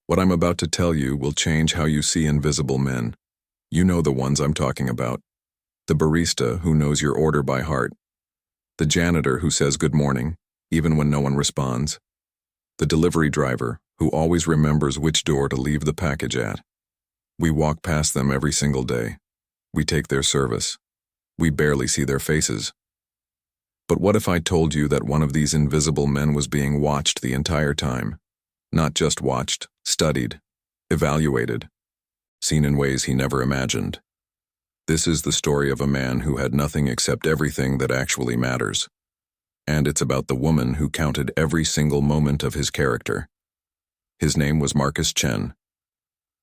What I'm about to tell you will change how you see invisible men. You know the ones I'm talking about. The barista who knows your order by heart. The janitor who says good morning, even when no one responds. The delivery driver who always remembers which door to leave the package at. We walk past them every single day. We take their service. We barely see their faces. But what if I told you that one of these invisible men was being watched the entire time? Not just watched, studied, evaluated, seen in ways he never imagined. This is the story of a man who had nothing except everything that actually matters. And it's about the woman who counted every single moment of his character. His name was Marcus Chen,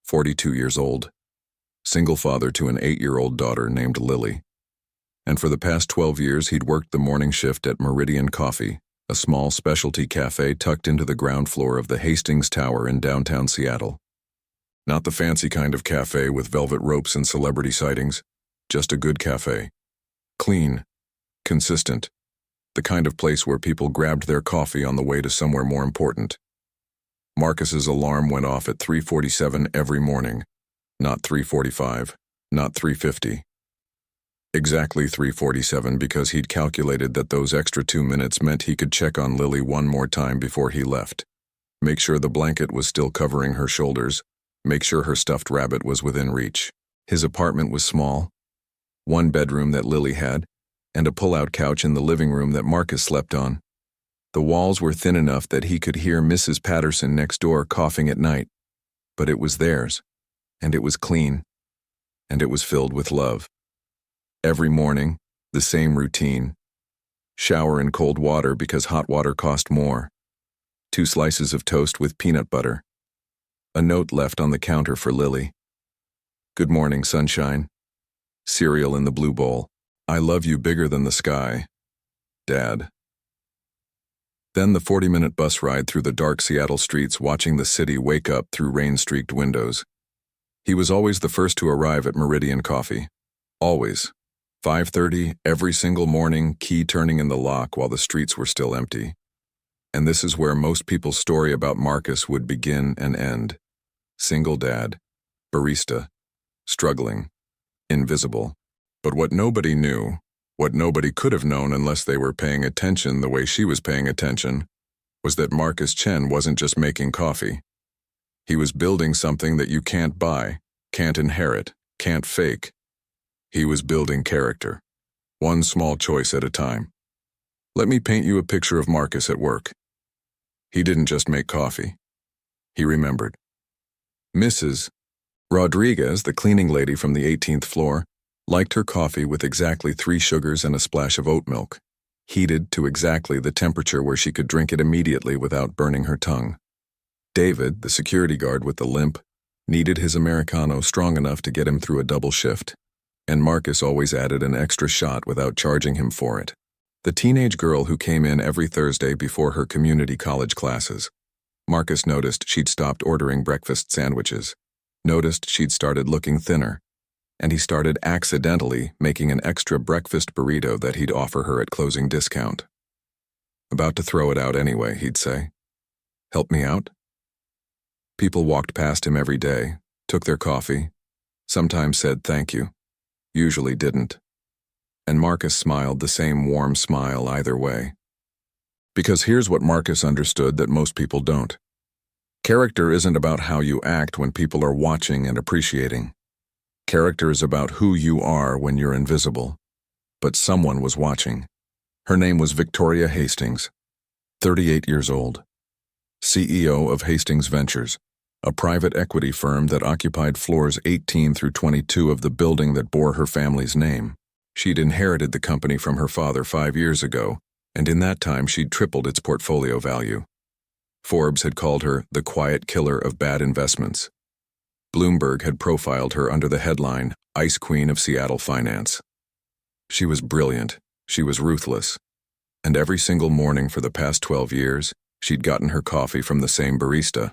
42 years old, single father to an 8-year-old daughter named Lily. And for the past 12 years he'd worked the morning shift at Meridian Coffee, a small specialty cafe tucked into the ground floor of the Hastings Tower in downtown Seattle. Not the fancy kind of cafe with velvet ropes and celebrity sightings, just a good cafe. Clean, consistent, the kind of place where people grabbed their coffee on the way to somewhere more important. Marcus's alarm went off at 3:47 every morning, not 3:45, not 3:50. Exactly 3:47 because he'd calculated that those extra 2 minutes meant he could check on Lily one more time before he left. Make sure the blanket was still covering her shoulders, make sure her stuffed rabbit was within reach. His apartment was small, one bedroom that Lily had, and a pull-out couch in the living room that Marcus slept on. The walls were thin enough that he could hear Mrs. Patterson next door coughing at night, but it was theirs, and it was clean, and it was filled with love. Every morning, the same routine. Shower in cold water because hot water cost more. 2 slices of toast with peanut butter. A note left on the counter for Lily. Good morning, sunshine. Cereal in the blue bowl. I love you bigger than the sky, Dad. Then the 40-minute bus ride through the dark Seattle streets watching the city wake up through rain-streaked windows. He was always the first to arrive at Meridian Coffee. Always. 5:30 every single morning, key turning in the lock while the streets were still empty. And this is where most people's story about Marcus would begin and end. Single dad, barista, struggling, invisible. But what nobody knew, what nobody could have known unless they were paying attention the way she was paying attention, was that Marcus Chen wasn't just making coffee. He was building something that you can't buy, can't inherit, can't fake. He was building character, one small choice at a time. Let me paint you a picture of Marcus at work. He didn't just make coffee. He remembered. Mrs. Rodriguez, the cleaning lady from the 18th floor, liked her coffee with exactly 3 sugars and a splash of oat milk, heated to exactly the temperature where she could drink it immediately without burning her tongue. David, the security guard with the limp, needed his Americano strong enough to get him through a double shift, and Marcus always added an extra shot without charging him for it. The teenage girl who came in every Thursday before her community college classes. Marcus noticed she'd stopped ordering breakfast sandwiches, noticed she'd started looking thinner, and he started accidentally making an extra breakfast burrito that he'd offer her at closing discount. About to throw it out anyway, he'd say. Help me out? People walked past him every day, took their coffee, sometimes said thank you, usually didn't. And Marcus smiled the same warm smile either way. Because here's what Marcus understood that most people don't. Character isn't about how you act when people are watching and appreciating. Character is about who you are when you're invisible. But someone was watching. Her name was Victoria Hastings, 38 years old. CEO of Hastings Ventures, a private equity firm that occupied floors 18 through 22 of the building that bore her family's name. She'd inherited the company from her father 5 years ago, and in that time she'd tripled its portfolio value. Forbes had called her the quiet killer of bad investments. Bloomberg had profiled her under the headline, Ice Queen of Seattle Finance. She was brilliant, she was ruthless, and every single morning for the past 12 years, she'd gotten her coffee from the same barista.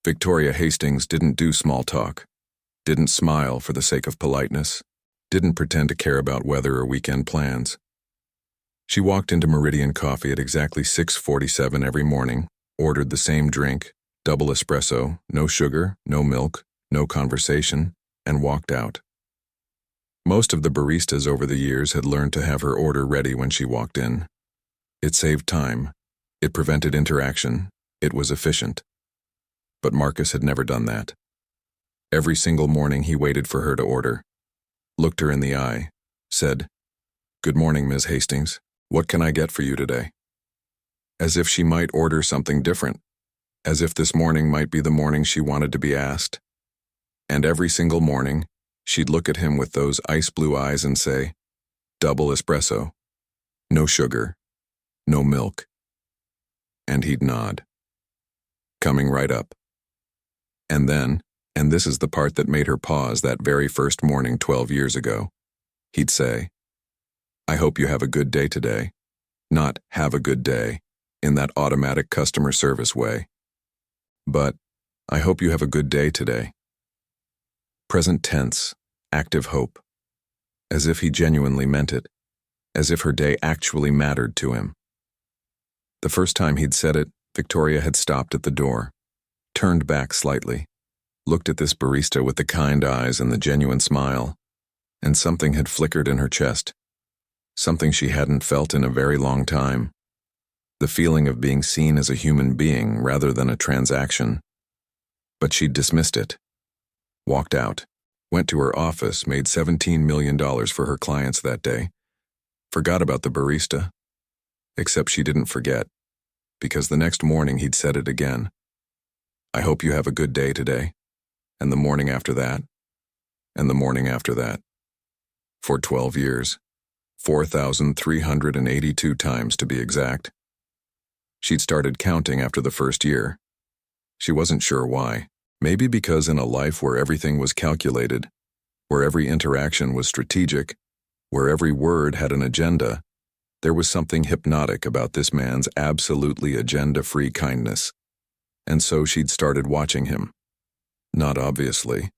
Victoria Hastings didn't do small talk, didn't smile for the sake of politeness, didn't pretend to care about weather or weekend plans. She walked into Meridian Coffee at exactly 6:47 every morning, ordered the same drink, double espresso, no sugar, no milk, no conversation, and walked out. Most of the baristas over the years had learned to have her order ready when she walked in. It saved time. It prevented interaction. It was efficient. But Marcus had never done that. Every single morning he waited for her to order, looked her in the eye, said, "Good morning, Ms. Hastings. What can I get for you today?" As if she might order something different. As if this morning might be the morning she wanted to be asked. And every single morning, she'd look at him with those ice blue eyes and say, "Double espresso. No sugar. No milk." And he'd nod. Coming right up. And then, and this is the part that made her pause that very first morning 12 years ago, he'd say, "I hope you have a good day today." Not "have a good day" in that automatic customer service way, but "I hope you have a good day today." Present tense, active hope. As if he genuinely meant it. As if her day actually mattered to him. The first time he'd said it, Victoria had stopped at the door, turned back slightly, looked at this barista with the kind eyes and the genuine smile, and something had flickered in her chest. Something she hadn't felt in a very long time. The feeling of being seen as a human being rather than a transaction. But she'd dismissed it. Walked out. Went to her office, made $17 million for her clients that day. Forgot about the barista. Except she didn't forget, because the next morning he'd said it again. "I hope you have a good day today." And the morning after that. And the morning after that. For 12 years. 4,382 times to be exact. She'd started counting after the first year. She wasn't sure why. Maybe because in a life where everything was calculated, where every interaction was strategic, where every word had an agenda, there was something hypnotic about this man's absolutely agenda-free kindness. And so she'd started watching him. Not obviously.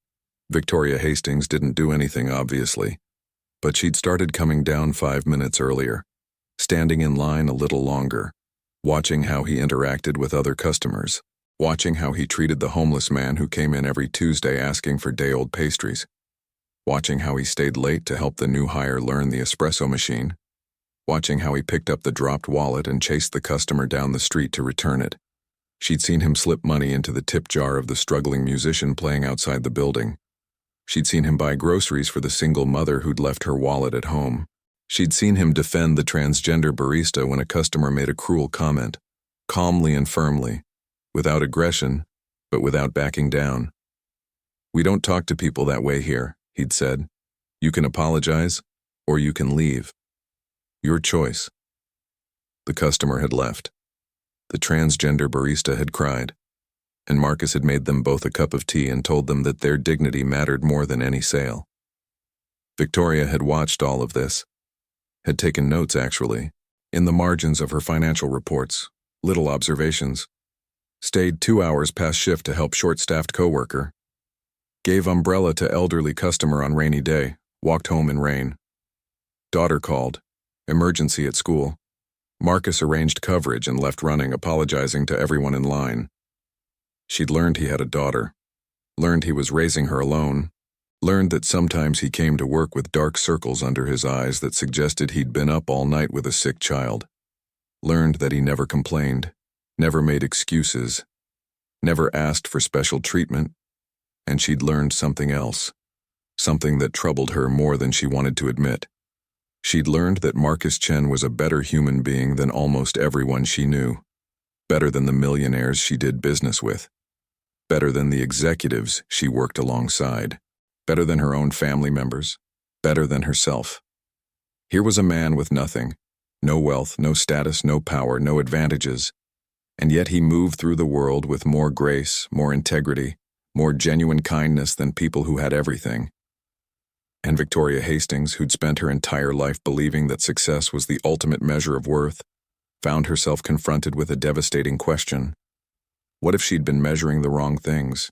Victoria Hastings didn't do anything obviously. But she'd started coming down 5 minutes earlier, standing in line a little longer, watching how he interacted with other customers, watching how he treated the homeless man who came in every Tuesday asking for day-old pastries, watching how he stayed late to help the new hire learn the espresso machine, watching how he picked up the dropped wallet and chased the customer down the street to return it. She'd seen him slip money into the tip jar of the struggling musician playing outside the building. She'd seen him buy groceries for the single mother who'd left her wallet at home. She'd seen him defend the transgender barista when a customer made a cruel comment, calmly and firmly, without aggression, but without backing down. "We don't talk to people that way here," he'd said. "You can apologize, or you can leave. Your choice." The customer had left. The transgender barista had cried, and Marcus had made them both a cup of tea and told them that their dignity mattered more than any sale. Victoria had watched all of this, had taken notes actually, in the margins of her financial reports, little observations, stayed 2 hours past shift to help short-staffed coworker, gave umbrella to elderly customer on rainy day, walked home in rain. Daughter called, emergency at school. Marcus arranged coverage and left running, apologizing to everyone in line. She'd learned he had a daughter, learned he was raising her alone, learned that sometimes he came to work with dark circles under his eyes that suggested he'd been up all night with a sick child, learned that he never complained, never made excuses, never asked for special treatment, and she'd learned something else, something that troubled her more than she wanted to admit. She'd learned that Marcus Chen was a better human being than almost everyone she knew, better than the millionaires she did business with, better than the executives she worked alongside, better than her own family members, better than herself. Here was a man with nothing, no wealth, no status, no power, no advantages, and yet he moved through the world with more grace, more integrity, more genuine kindness than people who had everything. And Victoria Hastings, who'd spent her entire life believing that success was the ultimate measure of worth, found herself confronted with a devastating question. What if she'd been measuring the wrong things?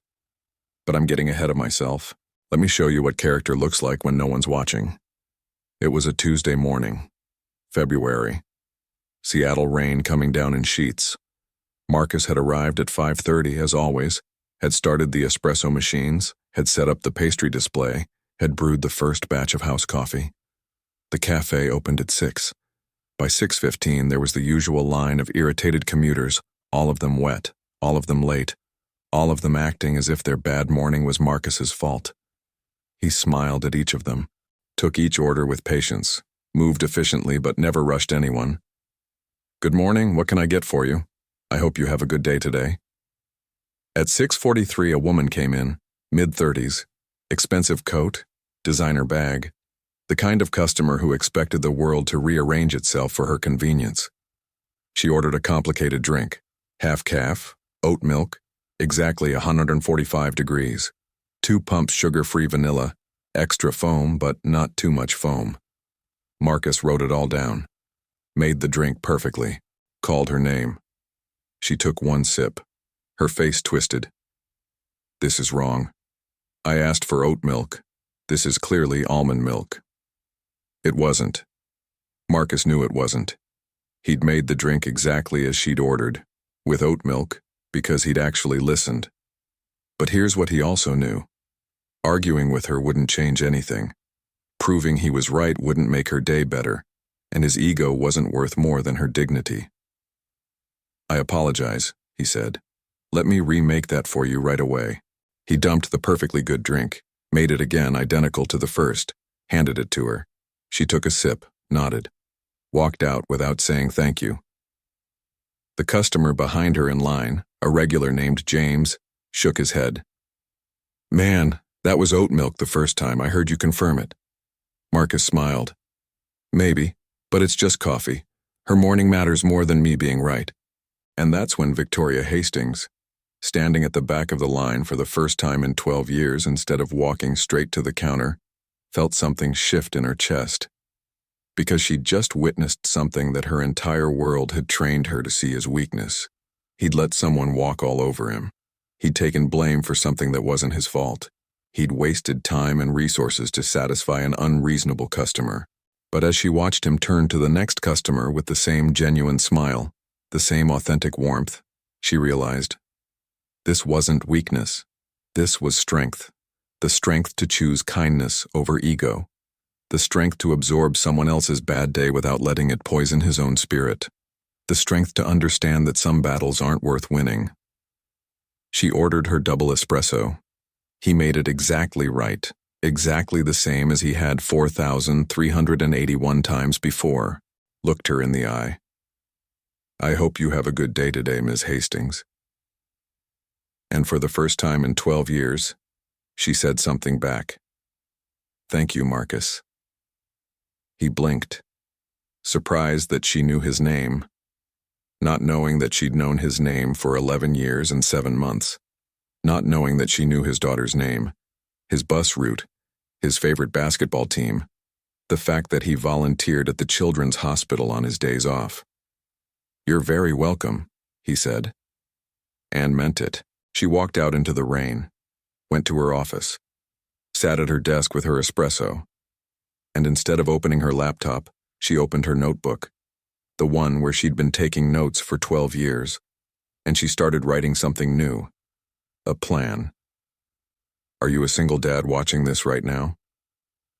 But I'm getting ahead of myself. Let me show you what character looks like when no one's watching. It was a Tuesday morning, February. Seattle rain coming down in sheets. Marcus had arrived at 5:30 as always, had started the espresso machines, had set up the pastry display, had brewed the first batch of house coffee. The cafe opened at 6. By 6:15 there was the usual line of irritated commuters, all of them wet, all of them late, all of them acting as if their bad morning was Marcus's fault. He smiled at each of them, took each order with patience, moved efficiently but never rushed anyone. "Good morning, what can I get for you? I hope you have a good day today." At 6:43 a woman came in, mid-30s, expensive coat, designer bag, the kind of customer who expected the world to rearrange itself for her convenience. She ordered a complicated drink, half-calf, oat milk, exactly 145 degrees, 2 pumps sugar-free vanilla, extra foam but not too much foam. Marcus wrote it all down, made the drink perfectly, called her name. She took one sip. Her face twisted. "This is wrong. I asked for oat milk. This is clearly almond milk." It wasn't. Marcus knew it wasn't. He'd made the drink exactly as she'd ordered, with oat milk, because he'd actually listened. But here's what he also knew. Arguing with her wouldn't change anything. Proving he was right wouldn't make her day better, and his ego wasn't worth more than her dignity. "I apologize," he said. "Let me remake that for you right away." He dumped the perfectly good drink, made it again identical to the first, handed it to her. She took a sip, nodded, walked out without saying thank you. The customer behind her in line, a regular named James, shook his head. "Man, that was oat milk the first time. I heard you confirm it." Marcus smiled. "Maybe, but it's just coffee. Her morning matters more than me being right." And that's when Victoria Hastings, standing at the back of the line for the first time in 12 years instead of walking straight to the counter, felt something shift in her chest. Because she'd just witnessed something that her entire world had trained her to see as weakness. He'd let someone walk all over him. He'd taken blame for something that wasn't his fault. He'd wasted time and resources to satisfy an unreasonable customer. But as she watched him turn to the next customer with the same genuine smile, the same authentic warmth, she realized, this wasn't weakness. This was strength. The strength to choose kindness over ego. The strength to absorb someone else's bad day without letting it poison his own spirit. The strength to understand that some battles aren't worth winning. She ordered her double espresso. He made it exactly right, exactly the same as he had 4,381 times before, looked her in the eye. "I hope you have a good day today, Ms. Hastings." And for the first time in 12 years, she said something back. "Thank you, Marcus." He blinked, surprised that she knew his name, not knowing that she'd known his name for 11 years and 7 months, not knowing that she knew his daughter's name, his bus route, his favorite basketball team, the fact that he volunteered at the children's hospital on his days off. "You're very welcome," he said. And meant it. She walked out into the rain, went to her office, sat at her desk with her espresso, and instead of opening her laptop, she opened her notebook, the one where she'd been taking notes for 12 years, and she started writing something new, a plan. Are you a single dad watching this right now?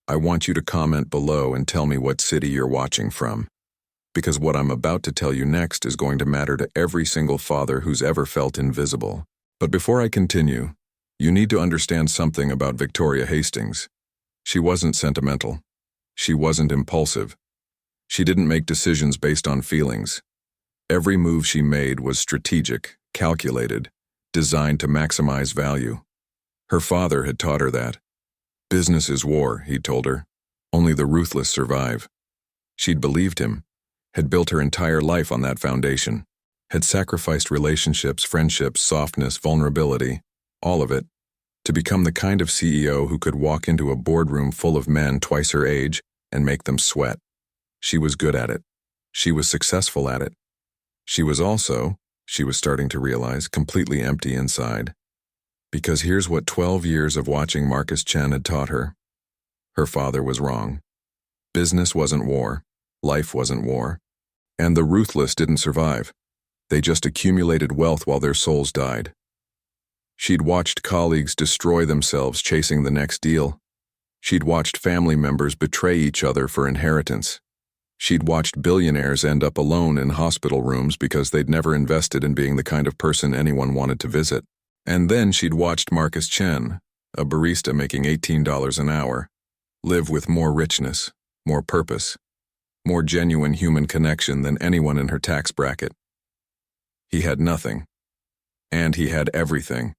I want you to comment below and tell me what city you're watching from, because what I'm about to tell you next is going to matter to every single father who's ever felt invisible. But before I continue, you need to understand something about Victoria Hastings. She wasn't sentimental. She wasn't impulsive. She didn't make decisions based on feelings. Every move she made was strategic, calculated, designed to maximize value. Her father had taught her that. Business is war, he'd told her. Only the ruthless survive. She'd believed him, had built her entire life on that foundation, had sacrificed relationships, friendships, softness, vulnerability, all of it, to become the kind of CEO who could walk into a boardroom full of men twice her age and make them sweat. She was good at it. She was successful at it. She was also, she was starting to realize, completely empty inside. Because here's what 12 years of watching Marcus Chen had taught her. Her father was wrong. Business wasn't war. Life wasn't war. And the ruthless didn't survive. They just accumulated wealth while their souls died. She'd watched colleagues destroy themselves chasing the next deal. She'd watched family members betray each other for inheritance. She'd watched billionaires end up alone in hospital rooms because they'd never invested in being the kind of person anyone wanted to visit. And then she'd watched Marcus Chen, a barista making $18 an hour, live with more richness, more purpose, more genuine human connection than anyone in her tax bracket. He had nothing, and he had everything.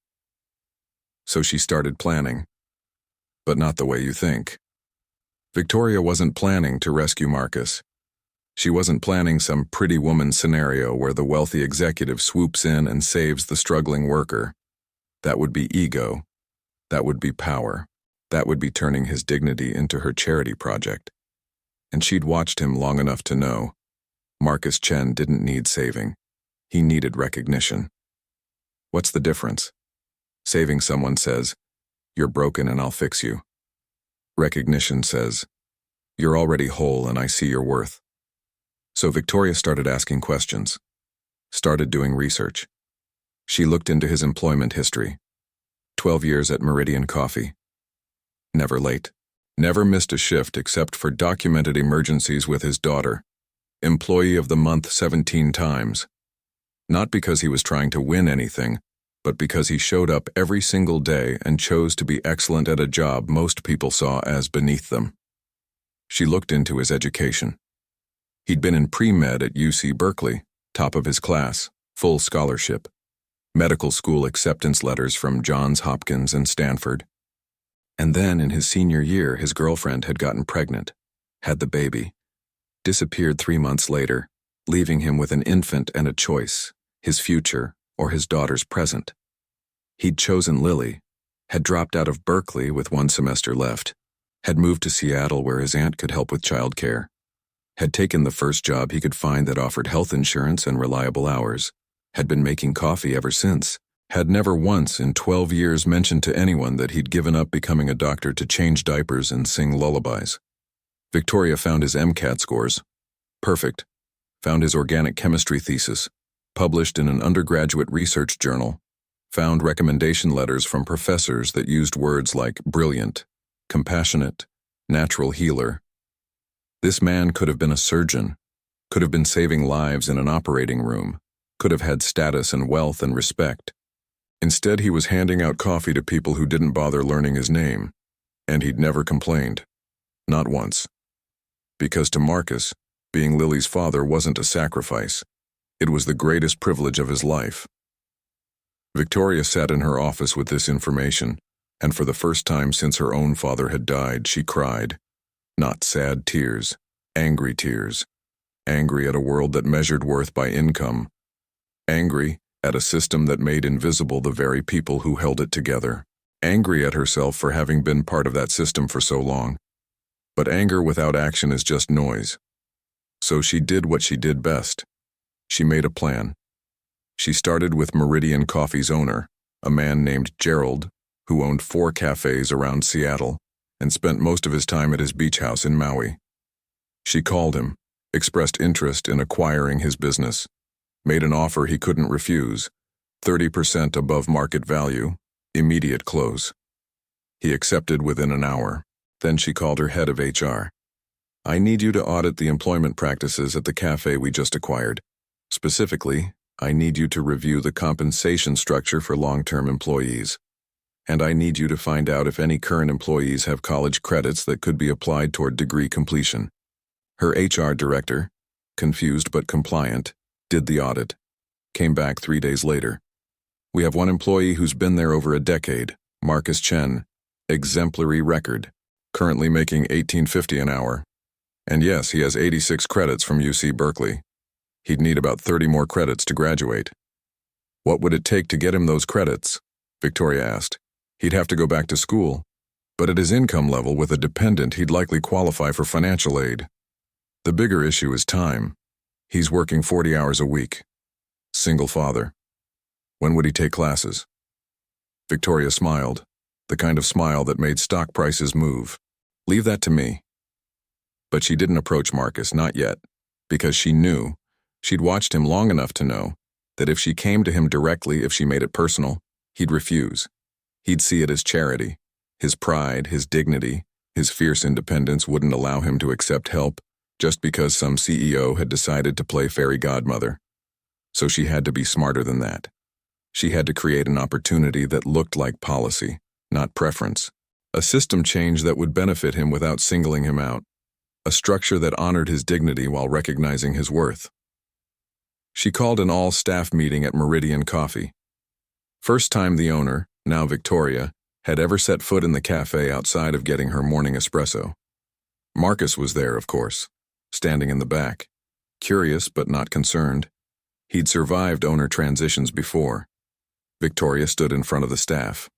So she started planning, but not the way you think. Victoria wasn't planning to rescue Marcus. She wasn't planning some pretty woman scenario where the wealthy executive swoops in and saves the struggling worker. That would be ego. That would be power. That would be turning his dignity into her charity project. And she'd watched him long enough to know Marcus Chen didn't need saving. He needed recognition. What's the difference? Saving someone says, "You're broken and I'll fix you." Recognition says, "You're already whole and I see your worth." So Victoria started asking questions, started doing research. She looked into his employment history. 12 years at Meridian Coffee. Never late. Never missed a shift except for documented emergencies with his daughter. Employee of the month 17 times. Not because he was trying to win anything, but because he showed up every single day and chose to be excellent at a job most people saw as beneath them. She looked into his education. He'd been in pre-med at UC Berkeley, top of his class, full scholarship. Medical school acceptance letters from Johns Hopkins and Stanford. And then in his senior year, his girlfriend had gotten pregnant, had the baby, disappeared 3 months later, leaving him with an infant and a choice, his future or his daughter's present. He'd chosen Lily, had dropped out of Berkeley with 1 semester left, had moved to Seattle where his aunt could help with childcare, had taken the first job he could find that offered health insurance and reliable hours, had been making coffee ever since, had never once in 12 years mentioned to anyone that he'd given up becoming a doctor to change diapers and sing lullabies. Victoria found his MCAT scores. Perfect. Found his organic chemistry thesis, published in an undergraduate research journal. Found recommendation letters from professors that used words like brilliant, compassionate, natural healer. This man could have been a surgeon, could have been saving lives in an operating room, could have had status and wealth and respect. Instead, he was handing out coffee to people who didn't bother learning his name, and he'd never complained. Not once. Because to Marcus, being Lily's father wasn't a sacrifice. It was the greatest privilege of his life. Victoria sat in her office with this information, and for the first time since her own father had died, she cried. Not sad tears, angry tears. Angry at a world that measured worth by income. Angry at a system that made invisible the very people who held it together. Angry at herself for having been part of that system for so long. But anger without action is just noise. So she did what she did best. She made a plan. She started with Meridian Coffee's owner, a man named Gerald, who owned 4 cafes around Seattle and spent most of his time at his beach house in Maui. She called him, expressed interest in acquiring his business, made an offer he couldn't refuse, 30% above market value, immediate close. He accepted within an hour. Then she called her head of HR. I need you to audit the employment practices at the cafe we just acquired. Specifically, I need you to review the compensation structure for long-term employees. And I need you to find out if any current employees have college credits that could be applied toward degree completion. Her HR director, confused but compliant, did the audit. Came back 3 days later. We have one employee who's been there over a decade, Marcus Chen, exemplary record, currently making $18.50 an hour. And yes, he has 86 credits from UC Berkeley. He'd need about 30 more credits to graduate. What would it take to get him those credits? Victoria asked. He'd have to go back to school, but at his income level with a dependent, he'd likely qualify for financial aid. The bigger issue is time. He's working 40 hours a week. Single father. When would he take classes? Victoria smiled, the kind of smile that made stock prices move. Leave that to me. But she didn't approach Marcus, not yet, because she knew, she'd watched him long enough to know, that if she came to him directly, if she made it personal, he'd refuse. He'd see it as charity. His pride, his dignity, his fierce independence wouldn't allow him to accept help just because some CEO had decided to play fairy godmother. So she had to be smarter than that. She had to create an opportunity that looked like policy, not preference. A system change that would benefit him without singling him out. A structure that honored his dignity while recognizing his worth. She called an all-staff meeting at Meridian Coffee. First time the owner, now Victoria, had ever set foot in the cafe outside of getting her morning espresso. Marcus was there, of course, standing in the back, curious but not concerned. He'd survived owner transitions before. Victoria stood in front of the staff,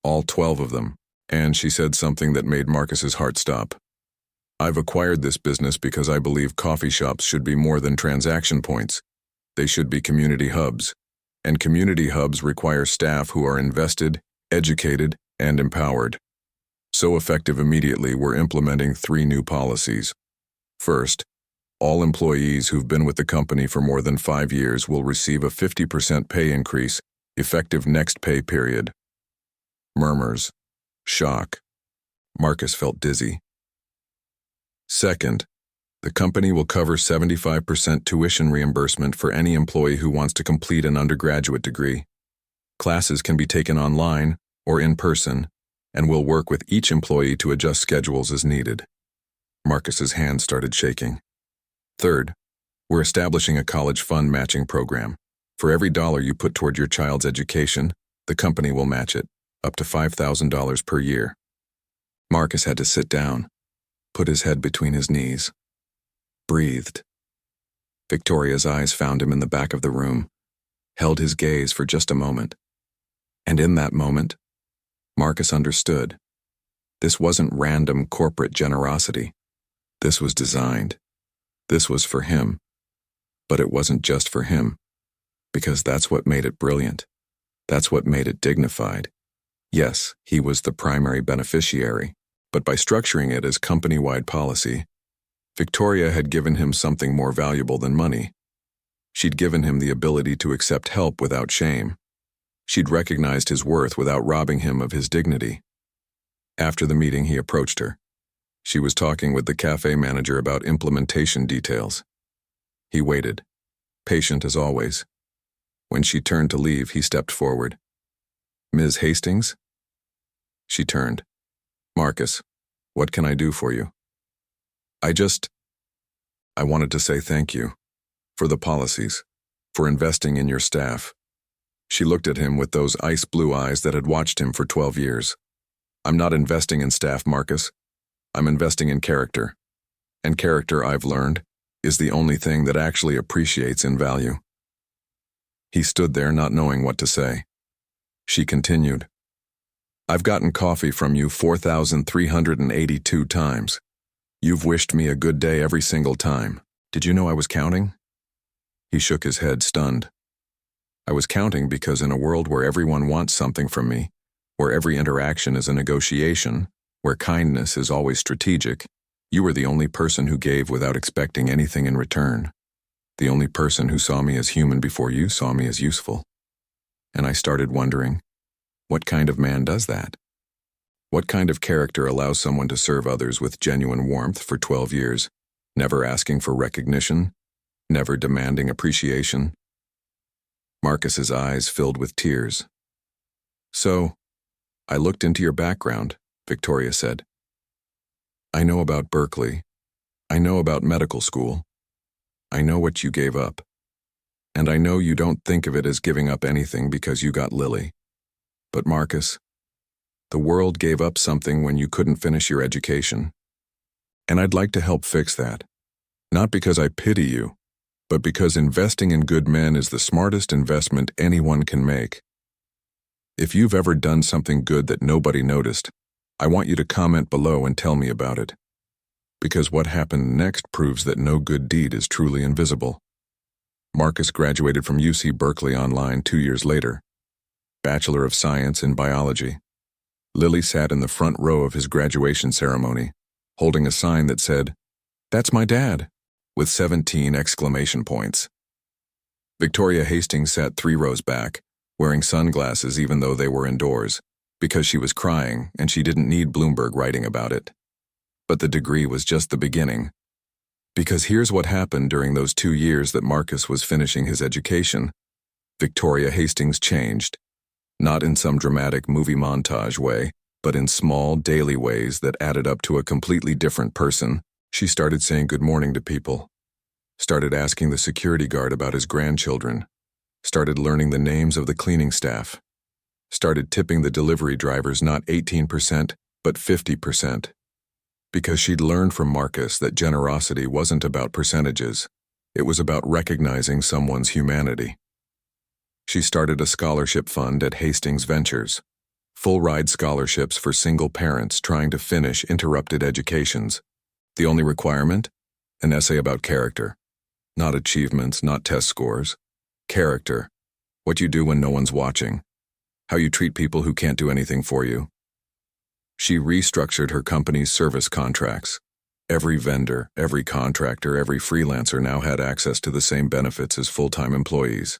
all 12 of them, and she said something that made Marcus's heart stop. I've acquired this business because I believe coffee shops should be more than transaction points. They should be community hubs, and community hubs require staff who are invested, educated, and empowered. So effective immediately, we're implementing 3 new policies. First, all employees who've been with the company for more than 5 years will receive a 50% pay increase, effective next pay period. Murmurs. Shock. Marcus felt dizzy. Second, the company will cover 75% tuition reimbursement for any employee who wants to complete an undergraduate degree. Classes can be taken online or in person, and we'll work with each employee to adjust schedules as needed. Marcus's hand started shaking. Third, we're establishing a college fund matching program. For every dollar you put toward your child's education, the company will match it, up to $5,000 per year. Marcus had to sit down, put his head between his knees, breathed. Victoria's eyes found him in the back of the room, held his gaze for just a moment. And in that moment, Marcus understood. This wasn't random corporate generosity. This was designed. This was for him. But it wasn't just for him, because that's what made it brilliant. That's what made it dignified. Yes, he was the primary beneficiary, but by structuring it as company-wide policy, Victoria had given him something more valuable than money. She'd given him the ability to accept help without shame. She'd recognized his worth without robbing him of his dignity. After the meeting, he approached her. She was talking with the cafe manager about implementation details. He waited, patient as always. When she turned to leave, he stepped forward. Ms. Hastings? She turned. Marcus, what can I do for you? I wanted to say thank you. For the policies. For investing in your staff. She looked at him with those ice blue eyes that had watched him for 12 years. I'm not investing in staff, Marcus. I'm investing in character. And character, I've learned, is the only thing that actually appreciates in value. He stood there not knowing what to say. She continued. I've gotten coffee from you 4,382 times. You've wished me a good day every single time. Did you know I was counting? He shook his head, stunned. I was counting because in a world where everyone wants something from me, where every interaction is a negotiation, where kindness is always strategic, you were the only person who gave without expecting anything in return. The only person who saw me as human before you saw me as useful. And I started wondering, what kind of man does that? What kind of character allows someone to serve others with genuine warmth for 12 years, never asking for recognition, never demanding appreciation? Marcus's eyes filled with tears. So, I looked into your background, Victoria said. I know about Berkeley. I know about medical school. I know what you gave up. And I know you don't think of it as giving up anything because you got Lily. But Marcus, the world gave up something when you couldn't finish your education. And I'd like to help fix that. Not because I pity you, but because investing in good men is the smartest investment anyone can make. If you've ever done something good that nobody noticed, I want you to comment below and tell me about it. Because what happened next proves that no good deed is truly invisible. Marcus graduated from UC Berkeley Online 2 years later. Bachelor of Science in Biology. Lily sat in the front row of his graduation ceremony, holding a sign that said, "That's my dad," with 17 exclamation points. Victoria Hastings sat 3 rows back, wearing sunglasses even though they were indoors, because she was crying and she didn't need Bloomberg writing about it. But the degree was just the beginning. Because here's what happened during those 2 years that Marcus was finishing his education. Victoria Hastings changed. Not in some dramatic movie montage way, but in small, daily ways that added up to a completely different person. She started saying good morning to people. Started asking the security guard about his grandchildren. Started learning the names of the cleaning staff. Started tipping the delivery drivers not 18%, but 50%. Because she'd learned from Marcus that generosity wasn't about percentages. It was about recognizing someone's humanity. She started a scholarship fund at Hastings Ventures. Full-ride scholarships for single parents trying to finish interrupted educations. The only requirement? An essay about character. Not achievements, not test scores. Character. What you do when no one's watching. How you treat people who can't do anything for you. She restructured her company's service contracts. Every vendor, every contractor, every freelancer now had access to the same benefits as full-time employees.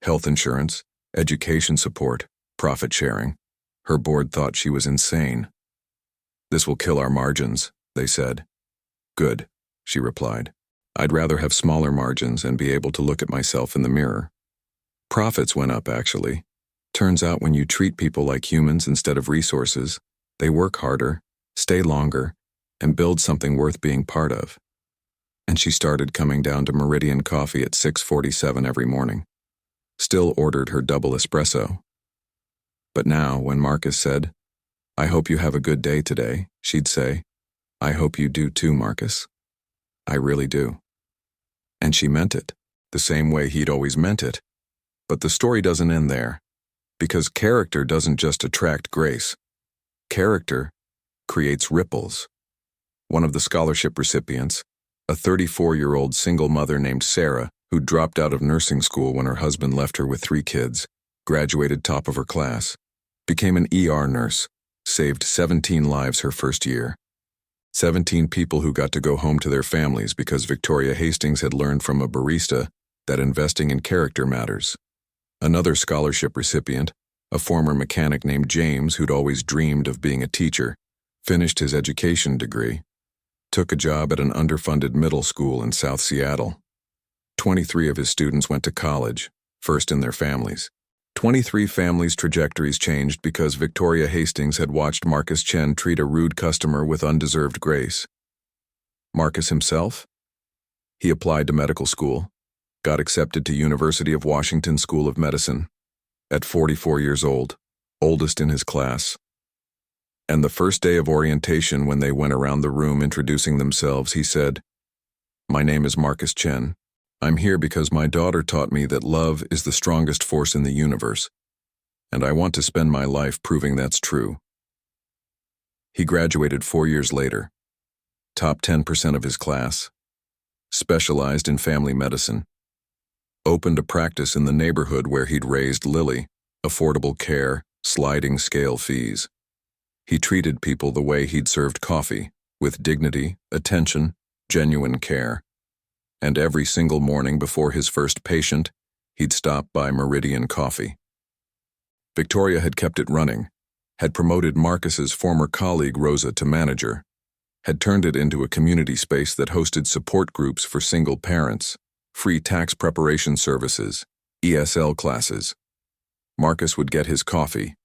Health insurance, education support, profit sharing. Her board thought she was insane. "This will kill our margins," they said. "Good," she replied. "I'd rather have smaller margins and be able to look at myself in the mirror." Profits went up, actually. Turns out when you treat people like humans instead of resources, they work harder, stay longer, and build something worth being part of. And she started coming down to Meridian Coffee at 6:47 every morning. Still ordered her double espresso. But now, when Marcus said, "I hope you have a good day today," she'd say, "I hope you do too, Marcus. I really do." And she meant it, the same way he'd always meant it. But the story doesn't end there, because character doesn't just attract grace. Character creates ripples. One of the scholarship recipients, a 34-year-old single mother named Sarah, who dropped out of nursing school when her husband left her with 3 kids, graduated top of her class, became an ER nurse, saved 17 lives her first year. 17 people who got to go home to their families because Victoria Hastings had learned from a barista that investing in character matters. Another scholarship recipient, a former mechanic named James who'd always dreamed of being a teacher, finished his education degree, took a job at an underfunded middle school in South Seattle. 23 of his students went to college, first in their families. 23 families' trajectories changed because Victoria Hastings had watched Marcus Chen treat a rude customer with undeserved grace. Marcus himself? He applied to medical school, got accepted to University of Washington School of Medicine, at 44 years old, oldest in his class. And the first day of orientation, when they went around the room introducing themselves, he said, "My name is Marcus Chen. I'm here because my daughter taught me that love is the strongest force in the universe, and I want to spend my life proving that's true." He graduated 4 years later, top 10% of his class, specialized in family medicine, opened a practice in the neighborhood where he'd raised Lily, affordable care, sliding scale fees. He treated people the way he'd served coffee, with dignity, attention, genuine care. And every single morning before his first patient, he'd stop by Meridian Coffee. Victoria had kept it running, had promoted Marcus's former colleague Rosa to manager, had turned it into a community space that hosted support groups for single parents, free tax preparation services, ESL classes. Marcus would get his coffee.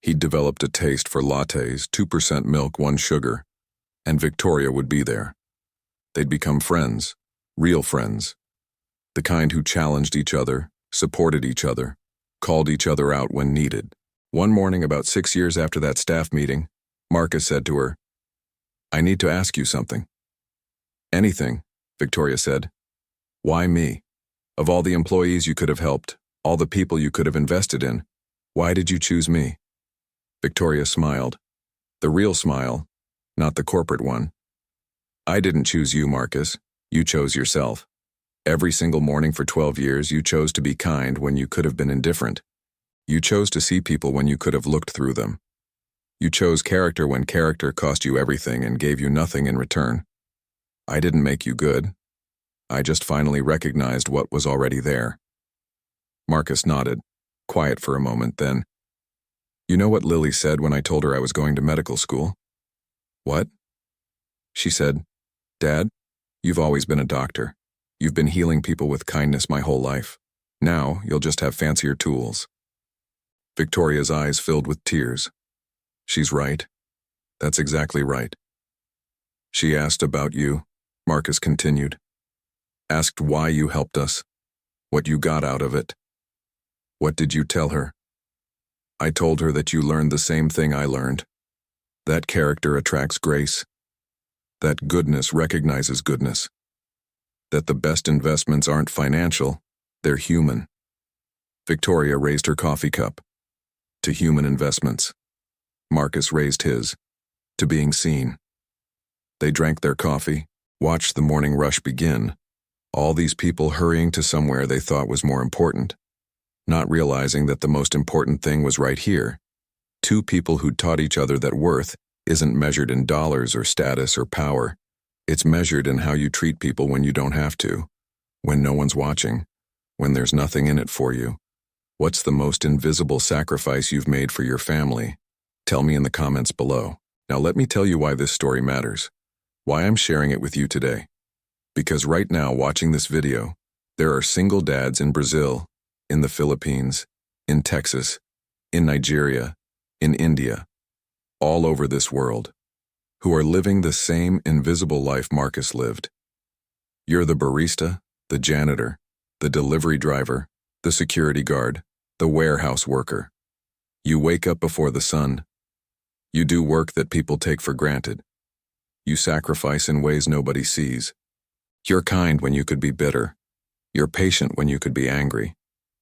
He'd developed a taste for lattes, 2% milk, 1 sugar, and Victoria would be there. They'd become friends. Real friends. The kind who challenged each other, supported each other, called each other out when needed. One morning about 6 years after that staff meeting, Marcus said to her, "I need to ask you something." "Anything," Victoria said. "Why me? Of all the employees you could have helped, all the people you could have invested in, why did you choose me?" Victoria smiled. The real smile, not the corporate one. "I didn't choose you, Marcus. You chose yourself. Every single morning for 12 years, you chose to be kind when you could have been indifferent. You chose to see people when you could have looked through them. You chose character when character cost you everything and gave you nothing in return. I didn't make you good. I just finally recognized what was already there." Marcus nodded, quiet for a moment, then, "You know what Lily said when I told her I was going to medical school?" "What?" She said, "Dad, you've always been a doctor. You've been healing people with kindness my whole life. Now you'll just have fancier tools." Victoria's eyes filled with tears. "She's right. That's exactly right." "She asked about you," Marcus continued. "Asked why you helped us, what you got out of it." "What did you tell her?" "I told her that you learned the same thing I learned. That character attracts grace. That goodness recognizes goodness. That the best investments aren't financial, they're human." Victoria raised her coffee cup. "To human investments." Marcus raised his. "To being seen." They drank their coffee, watched the morning rush begin, all these people hurrying to somewhere they thought was more important, not realizing that the most important thing was right here. Two people who taught each other that worth isn't measured in dollars or status or power. It's measured in how you treat people when you don't have to, when no one's watching, when there's nothing in it for you. What's the most invisible sacrifice you've made for your family? Tell me in the comments below. Now let me tell you why this story matters, why I'm sharing it with you today. Because right now, watching this video, there are single dads in Brazil, in the Philippines, in Texas, in Nigeria, in India, all over this world, who are living the same invisible life Marcus lived. You're the barista, the janitor, the delivery driver, the security guard, the warehouse worker. You wake up before the sun. You do work that people take for granted. You sacrifice in ways nobody sees. You're kind when you could be bitter. You're patient when you could be angry.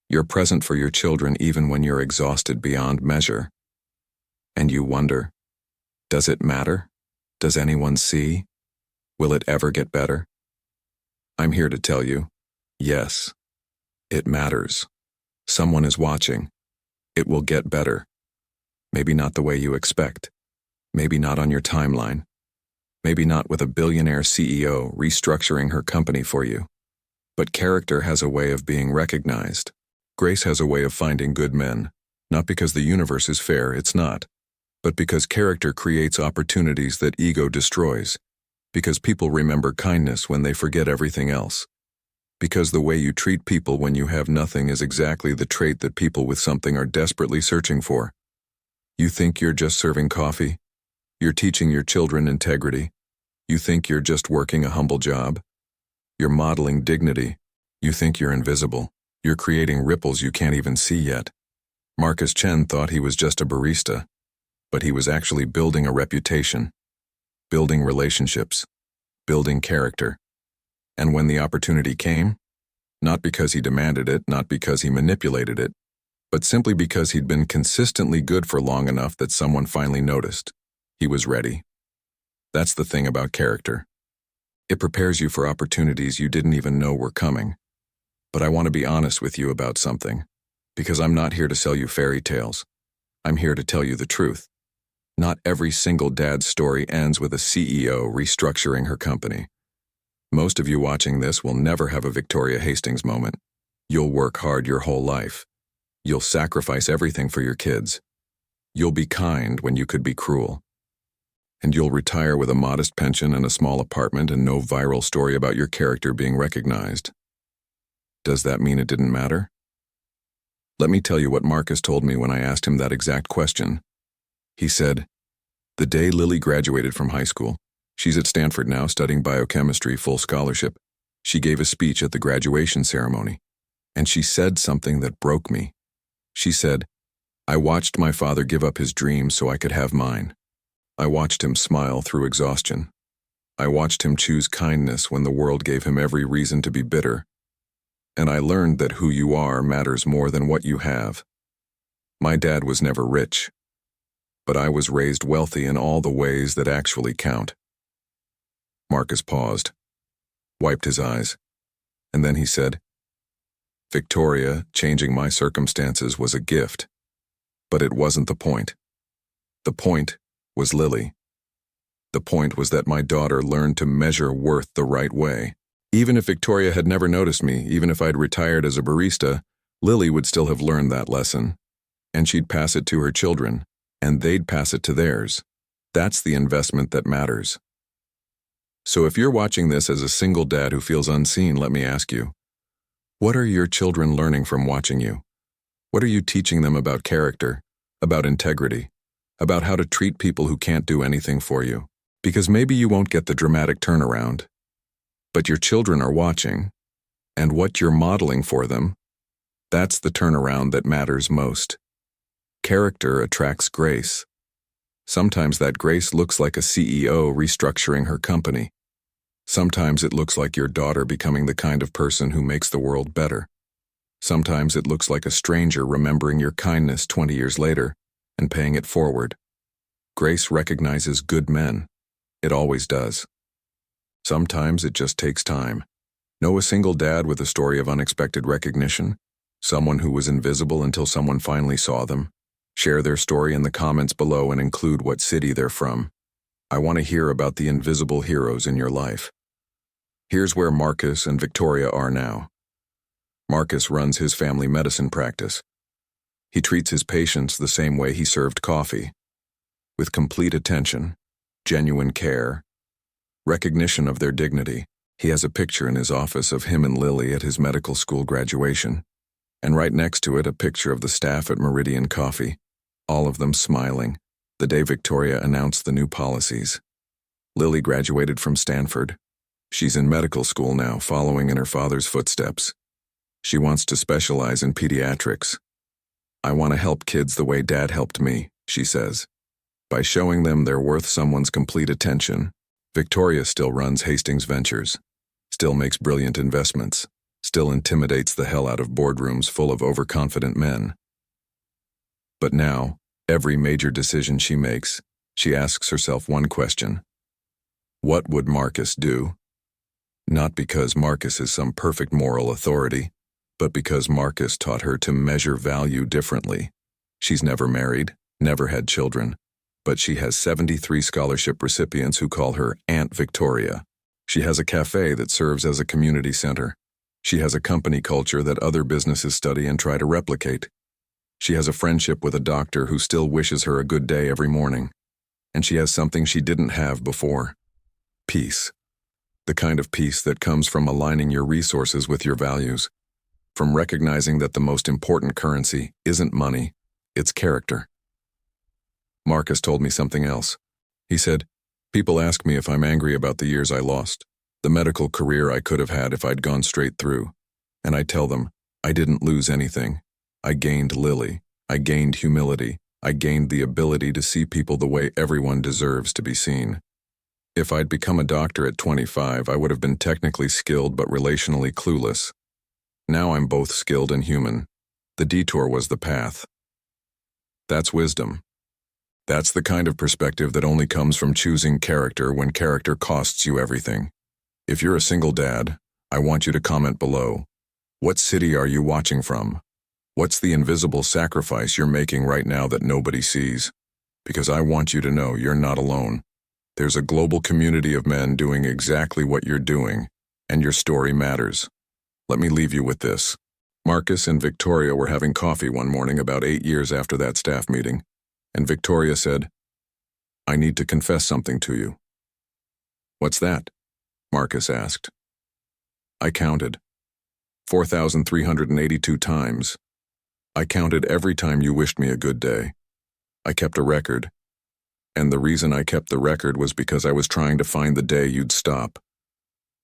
You're present for your children even when you're exhausted beyond measure. And you wonder, does it matter? Does anyone see? Will it ever get better? I'm here to tell you, yes, it matters. Someone is watching. It will get better. Maybe not the way you expect. Maybe not on your timeline. Maybe not with a billionaire CEO restructuring her company for you. But character has a way of being recognized. Grace has a way of finding good men, not because the universe is fair, it's not, but because character creates opportunities that ego destroys, because people remember kindness when they forget everything else, because the way you treat people when you have nothing is exactly the trait that people with something are desperately searching for. You think you're just serving coffee? You're teaching your children integrity. You think you're just working a humble job. You're modeling dignity. You think you're invisible. You're creating ripples you can't even see yet. Marcus Chen thought he was just a barista, but he was actually building a reputation, building relationships, building character. And when the opportunity came, not because he demanded it, not because he manipulated it, but simply because he'd been consistently good for long enough that someone finally noticed. He was ready. That's the thing about character. It prepares you for opportunities you didn't even know were coming. But I want to be honest with you about something, because I'm not here to sell you fairy tales. I'm here to tell you the truth. Not every single dad's story ends with a CEO restructuring her company. Most of you watching this will never have a Victoria Hastings moment. You'll work hard your whole life. You'll sacrifice everything for your kids. You'll be kind when you could be cruel. And you'll retire with a modest pension and a small apartment and no viral story about your character being recognized. Does that mean it didn't matter? Let me tell you what Marcus told me when I asked him that exact question. He said, "The day Lily graduated from high school, she's at Stanford now studying biochemistry, full scholarship. She gave a speech at the graduation ceremony, and she said something that broke me. She said, 'I watched my father give up his dreams so I could have mine. I watched him smile through exhaustion. I watched him choose kindness when the world gave him every reason to be bitter. And I learned that who you are matters more than what you have. My dad was never rich, but I was raised wealthy in all the ways that actually count.'" Marcus paused, wiped his eyes, and then he said, "Victoria, changing my circumstances was a gift, but it wasn't the point. The point was Lily. The point was that my daughter learned to measure worth the right way. Even if Victoria had never noticed me, even if I'd retired as a barista, Lily would still have learned that lesson, and she'd pass it to her children, and they'd pass it to theirs. That's the investment that matters. So if you're watching this as a single dad who feels unseen, let me ask you, what are your children learning from watching you? What are you teaching them about character, about integrity, about how to treat people who can't do anything for you? Because maybe you won't get the dramatic turnaround, but your children are watching, and what you're modeling for them, that's the turnaround that matters most. Character attracts grace. Sometimes that grace looks like a CEO restructuring her company. Sometimes it looks like your daughter becoming the kind of person who makes the world better. Sometimes it looks like a stranger remembering your kindness 20 years later and paying it forward. Grace recognizes good men. It always does. Sometimes it just takes time. Know a single dad with a story of unexpected recognition? Someone who was invisible until someone finally saw them? Share their story in the comments below and include what city they're from. I want to hear about the invisible heroes in your life. Here's where Marcus and Victoria are now. Marcus runs his family medicine practice. He treats his patients the same way he served coffee, with complete attention, genuine care, recognition of their dignity. He has a picture in his office of him and Lily at his medical school graduation, and right next to it a picture of the staff at Meridian Coffee, all of them smiling, the day Victoria announced the new policies. Lily graduated from Stanford. She's in medical school now, following in her father's footsteps. She wants to specialize in pediatrics. I want to help kids the way Dad helped me, she says. By showing them they're worth someone's complete attention. Victoria still runs Hastings Ventures, still makes brilliant investments, still intimidates the hell out of boardrooms full of overconfident men. But now, every major decision she makes, she asks herself one question. What would Marcus do? Not because Marcus is some perfect moral authority, but because Marcus taught her to measure value differently. She's never married, never had children, but she has 73 scholarship recipients who call her Aunt Victoria. She has a cafe that serves as a community center. She has a company culture that other businesses study and try to replicate. She has a friendship with a doctor who still wishes her a good day every morning. And she has something she didn't have before. Peace. The kind of peace that comes from aligning your resources with your values. From recognizing that the most important currency isn't money, it's character. Marcus told me something else. He said, people ask me if I'm angry about the years I lost, the medical career I could have had if I'd gone straight through. And I tell them, I didn't lose anything. I gained Lily. I gained humility. I gained the ability to see people the way everyone deserves to be seen. If I'd become a doctor at 25, I would have been technically skilled but relationally clueless. Now I'm both skilled and human. The detour was the path. That's wisdom. That's the kind of perspective that only comes from choosing character when character costs you everything. If you're a single dad, I want you to comment below. What city are you watching from? What's the invisible sacrifice you're making right now that nobody sees? Because I want you to know you're not alone. There's a global community of men doing exactly what you're doing, and your story matters. Let me leave you with this. Marcus and Victoria were having coffee one morning about 8 years after that staff meeting, and Victoria said, I need to confess something to you. What's that? Marcus asked. I counted. 4,382 times. I counted every time you wished me a good day. I kept a record. And the reason I kept the record was because I was trying to find the day you'd stop.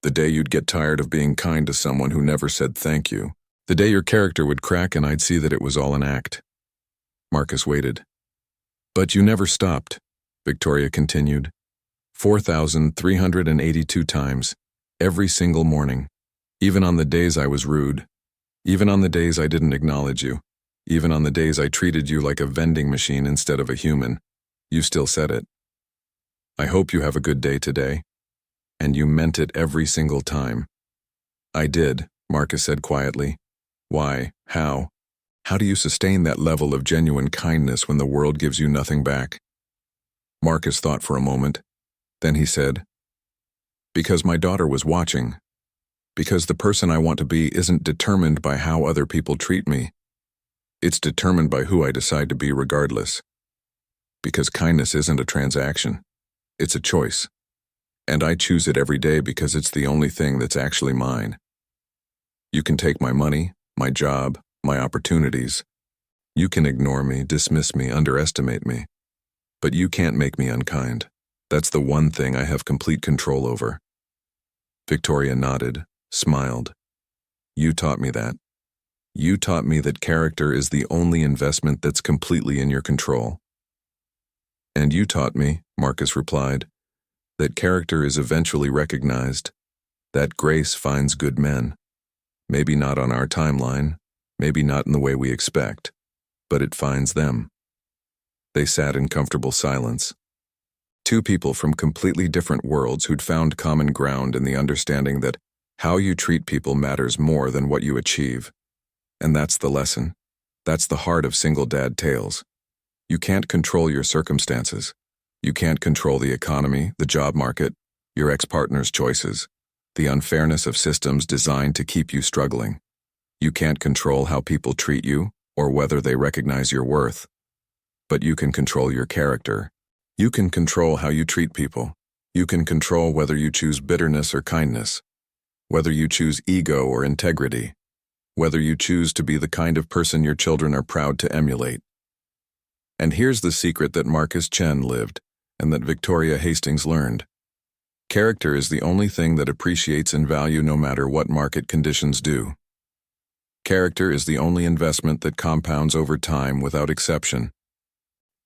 The day you'd get tired of being kind to someone who never said thank you. The day your character would crack and I'd see that it was all an act. Marcus waited. But you never stopped, Victoria continued. 4,382 times, every single morning. Even on the days I was rude. Even on the days I didn't acknowledge you. Even on the days I treated you like a vending machine instead of a human. You still said it. I hope you have a good day today. And you meant it every single time. I did, Marcus said quietly. Why? How? How do you sustain that level of genuine kindness when the world gives you nothing back? Marcus thought for a moment. Then he said, because my daughter was watching. Because the person I want to be isn't determined by how other people treat me. It's determined by who I decide to be regardless. Because kindness isn't a transaction. It's a choice. And I choose it every day because it's the only thing that's actually mine. You can take my money, my job, my opportunities. You can ignore me, dismiss me, underestimate me. But you can't make me unkind. That's the one thing I have complete control over. Victoria nodded, smiled. You taught me that. You taught me that character is the only investment that's completely in your control. And you taught me, Marcus replied, that character is eventually recognized, that grace finds good men. Maybe not on our timeline, maybe not in the way we expect, but it finds them. They sat in comfortable silence. Two people from completely different worlds who'd found common ground in the understanding that how you treat people matters more than what you achieve. And that's the lesson. That's the heart of single dad tales. You can't control your circumstances. You can't control the economy, the job market, your ex-partner's choices, the unfairness of systems designed to keep you struggling. You can't control how people treat you or whether they recognize your worth. But you can control your character. You can control how you treat people. You can control whether you choose bitterness or kindness, whether you choose ego or integrity, whether you choose to be the kind of person your children are proud to emulate. And here's the secret that Marcus Chen lived and that Victoria Hastings learned. Character is the only thing that appreciates in value no matter what market conditions do. Character is the only investment that compounds over time without exception.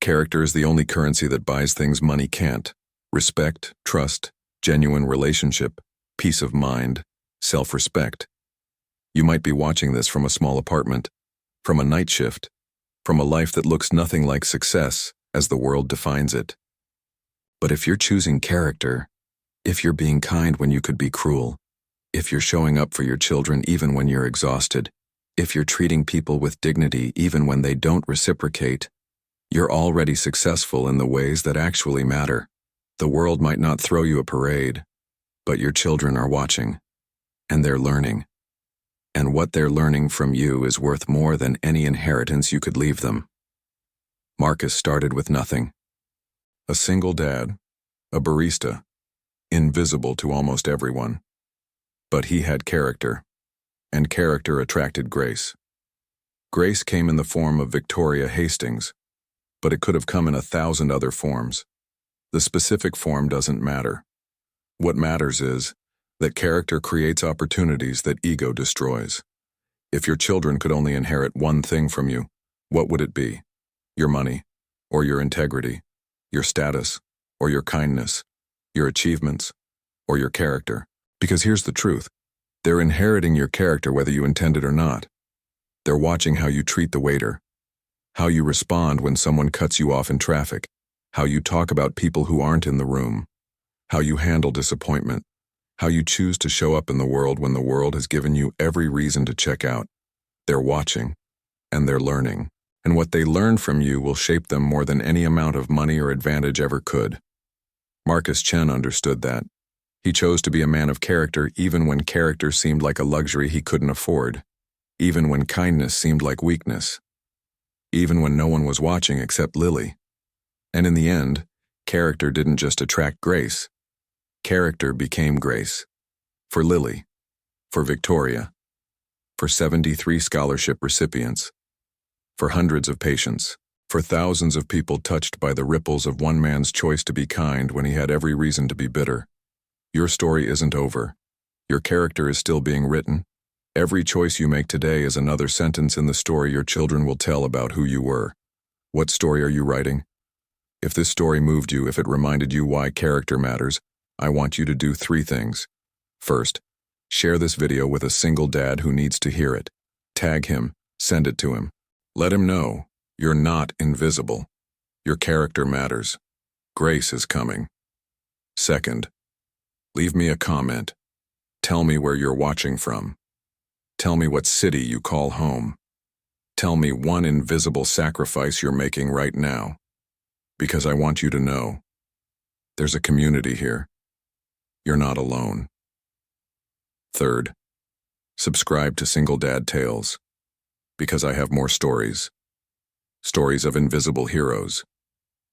Character is the only currency that buys things money can't. Respect, trust, genuine relationship, peace of mind, self-respect. You might be watching this from a small apartment, from a night shift, from a life that looks nothing like success as the world defines it. But if you're choosing character, if you're being kind when you could be cruel, if you're showing up for your children even when you're exhausted, if you're treating people with dignity even when they don't reciprocate, you're already successful in the ways that actually matter. The world might not throw you a parade, but your children are watching, and they're learning. And what they're learning from you is worth more than any inheritance you could leave them. Marcus started with nothing. A single dad, a barista, invisible to almost everyone. But he had character, and character attracted grace. Grace came in the form of Victoria Hastings, but it could have come in 1,000 other forms. The specific form doesn't matter. What matters is that character creates opportunities that ego destroys. If your children could only inherit one thing from you, what would it be? Your money, or your integrity, your status, or your kindness, your achievements, or your character? Because here's the truth. They're inheriting your character whether you intend it or not. They're watching how you treat the waiter, how you respond when someone cuts you off in traffic, how you talk about people who aren't in the room, how you handle disappointment, how you choose to show up in the world when the world has given you every reason to check out. They're watching, and they're learning. And what they learn from you will shape them more than any amount of money or advantage ever could. Marcus Chen understood that. He chose to be a man of character even when character seemed like a luxury he couldn't afford, even when kindness seemed like weakness, even when no one was watching except Lily. And in the end, character didn't just attract grace. Character became grace. For Lily, for Victoria, for 73 scholarship recipients, for hundreds of patients, for thousands of people touched by the ripples of one man's choice to be kind when he had every reason to be bitter. Your story isn't over. Your character is still being written. Every choice you make today is another sentence in the story your children will tell about who you were. What story are you writing? If this story moved you, if it reminded you why character matters, I want you to do 3 things. First, share this video with a single dad who needs to hear it. Tag him, send it to him. Let him know you're not invisible. Your character matters. Grace is coming. Second, leave me a comment. Tell me where you're watching from. Tell me what city you call home. Tell me one invisible sacrifice you're making right now. Because I want you to know, there's a community here. You're not alone. Third, Subscribe to Single Dad Tales, because I have more stories. Stories of invisible heroes.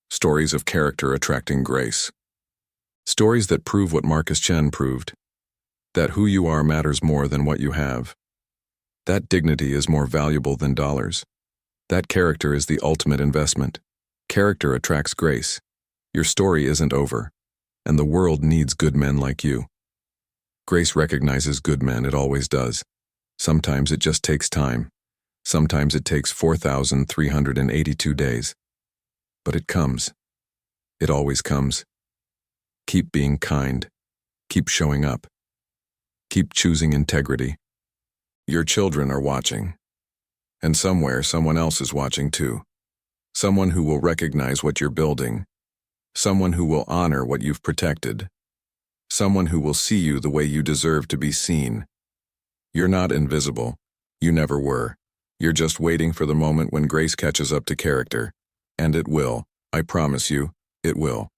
Stories of character attracting grace. Stories that prove what Marcus Chen proved, that who you are matters more than what you have. That dignity is more valuable than dollars. That character is the ultimate investment. Character attracts grace. Your story isn't over, and the world needs good men like you. Grace recognizes good men, it always does. Sometimes it just takes time. Sometimes it takes 4,382 days. But it comes. It always comes. Keep being kind. Keep showing up. Keep choosing integrity. Your children are watching. And somewhere, someone else is watching too. Someone who will recognize what you're building. Someone who will honor what you've protected. Someone who will see you the way you deserve to be seen. You're not invisible. You never were. You're just waiting for the moment when grace catches up to character. And it will. I promise you, it will.